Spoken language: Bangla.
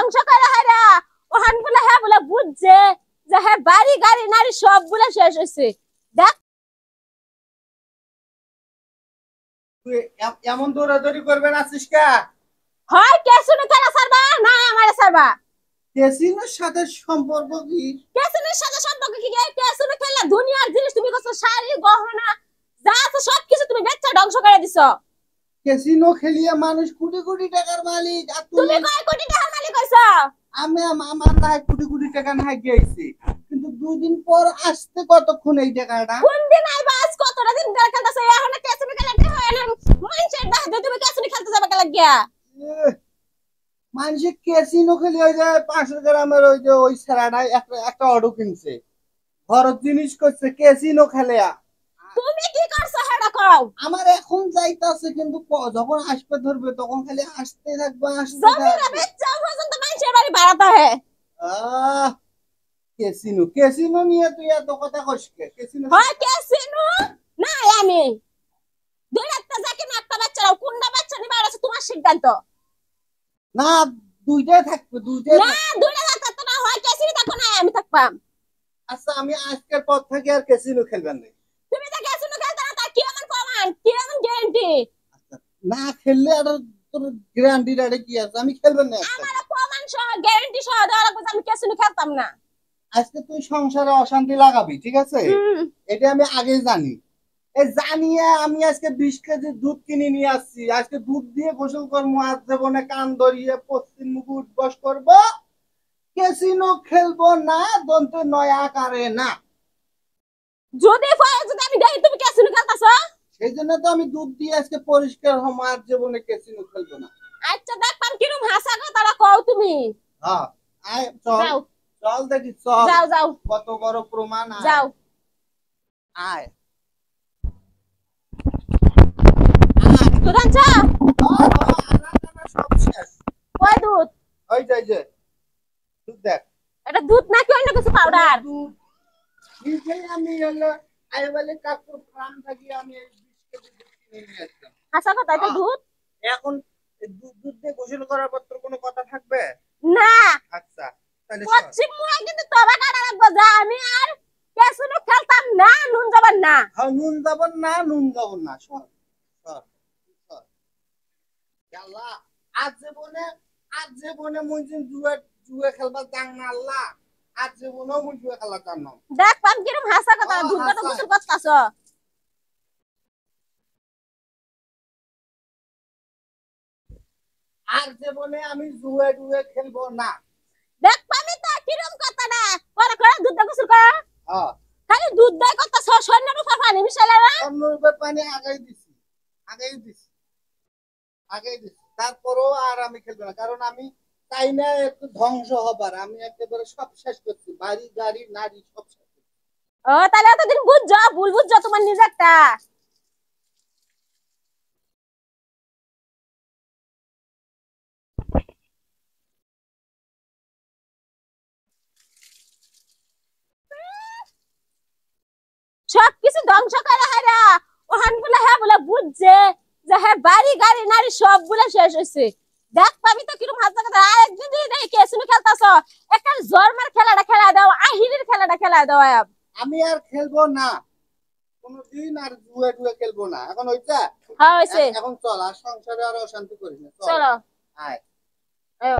ধ্বংস করে হারা ওহান বলে হ্যাঁ বলে বুঝছে যে হ্যাঁ বাড়ি গাড়ি নারী সব বলে শেষ হয়েছে। দেখ তুই এমন দৌড়াদৌড়ি করবে না সিসকা। হয় কেসুনে খেলা সারবা না আমারে সারবা। ক্যাসিনোর সাথে সম্পর্ক কি? কেসুনের সাথে সম্পর্ক কি? কেসুনে খেলা দুনিয়ার জিনিস তুমি কত শাড়ি গহনা যা আছে সবকিছু তুমি বেচা ধ্বংস করে দিছো। ক্যাসিনো খেলিয়ে মানুষ কোটি কোটি টাকার মালিক, আর তুমি তুমি? কয় কোটি টাকার মালিক হইছো? আমি আমার না কোটি কোটি টাকা না গেছি, কিন্তু 2 দিন পর আসতে কতক্ষণ এই টাকাটা? কোন দিন আইবা? আজ কতটা দিন ধরে খেলতেছো এখন কেসুনে খেলাতে হয় না মানুষের দাহ দিয়ে তুমি কেসুনে খেলতে যাবে কেলা গিয়া। মানুষ ক্যাসিনো খেলে ওই যে 500 গ্রামের ওই যে ওই সেরাটা একটা অটো কিনছে, খরচ জিনিস করছে, ক্যাসিনো খেলে। তুমি কি করছো হেডা কও? আমার এখন যাইতাছে, কিন্তু যখন আসবে ধরবে তখন খালি আসতে থাকবে আসতে জমিরা থাকবে। বেচা পর্যন্ত মানুষের বাড়ি বাড়াতে হয়। আহ ক্যাসিনো ক্যাসিনো নিয়ে তুই এত কথা কইস কে? ক্যাসিনো হয় কেসিনো না আমি দুই একটা যাকে না একটা বাচ্চা নাও কোনটা বাচ্চা নিবা আছে তোমার সিদ্ধান্ত। না, দুইটাই থাকবে, দুইটাই না থাকবে। দুইটা থাকতে না হয় কেসিনো থাকো না আমি থাকবাম। আচ্ছা, আমি আজকের পর থেকে আর ক্যাসিনো খেলবেন না। তুমি তো কেসিনো খেলতে না তার কি এমন প্রমাণ কি এমন গ্যারান্টি? আচ্ছা, না খেললে আর তোর গ্যারান্টি রাড়ে কি আছে? আমি খেলবেন না আজকে। আমার প্রমাণ সহ গ্যারান্টি সহ দেওয়া লাগবে যে আমি কেসিনো খেলতাম না। আজকে তুই সংসারে অশান্তি লাগাবি, ঠিক আছে? এটা আমি আগে জানি। এই জানিয়ে আমি আজকে 20 কেজি দুধ কিনে নিয়ে আসছি। আজকে দুধ দিয়ে গোসল করবো, আজ জীবনে কান ধরিয়ে পশ্চিম মুখে উঠবস করবো। ক্যাসিনো খেলবো না, দন্তে নয় আকারে না। যদি হয় যদি আমি দেখি তুমি কেসিনো খেলতাছো। সেই জন্য তো আমি দুধ দিয়ে আজকে পরিষ্কার হবো, আর জীবনে ক্যাসিনো খেলবো না। আচ্ছা দেখবাম কিরম হাসা কথাটা কও তুমি। হ্যাঁ, আয় চল। যাও চল দেখি, চল। যাও যাও কত বড় প্রমাণ, আয়। যাও। আয় দুধ আনছো? সব শেষ। কই দুধ? ওই যে দুধ দেখ। এটা দুধ নাকি অন্য কিছু পাউডার? দুধ নিজেই আমি হলো আইবালে কাকুর ফার্ম থাকি আমি এই 20 কেজি দুধ কিনে নিয়ে আসলাম। হাসা কথা এটা হ্যাঁ, দুধ? এখন এই দুধ দিয়ে গোসল করার পর তোর কোনো কথা থাকবে না আচ্ছা তাহলে সর। পশ্চিম মুখে কিন্তু তবা কাটা রাখবো যা আমি আর কেসুনো খেলতাম না নুন যাবার না। হ্যাঁ, নুন যাবন না, নুন যাবন না, সর সর সর। আল্লাহ, আজ জীবনে মুই যে জুয়া জুয়া খেলবার জান না আল্লাহ, আজ জীবনেও মুই জুয়া খেলা জানো। দেখ পাম কিরম হাসা কথা দুধ তো হাসায়। গোসল করতাছ। আর জীবনে আমি জুয়া টুয়া খেলবো না। দেখ পামি তা কিরম কথা না করে করে দুধ গোসল কর। হ্যাঁ, খালি দুধ দেয় করতাছ সৈন্যর উপর পানি মিশাইলা না। অন্যরূপে পানি আগাই দিছি, আগাই দিছি, আগাই দিছি। তারপরও আর আমি খেলবো না, কারণ আমি চাই না একটু ধ্বংস হবার। আমি একেবারে সব শেষ করছি, বাড়ি গাড়ি নারী সব শেষ করছি। ও তাহলে এতদিন বুঝছো ভুল বুঝছো তোমার নিজেরটা। সবকিছু ধ্বংস করে হারা ওহান বলে হ্যাঁ বলে বুঝছে যে হ্যাঁ বাড়ি গাড়ি নারী সব বলে শেষ হয়েছে। দেখ পাবি তো কিরম হাত কথা আর একদিন যদি দেখি কেসিনো খেলতাছ একটা জর্মার খেলাটা খেলা দাও আহিরের খেলাটা খেলা দাও। আমি আর খেলবো না কোনদিন, আর জুয়া টুয়া খেলবো না এখন ওইটা। হ্যাঁ হয়েছে এখন চল, আর সংসারে আর অশান্তি করিস না, চল। চলো। আয়। আয়ো।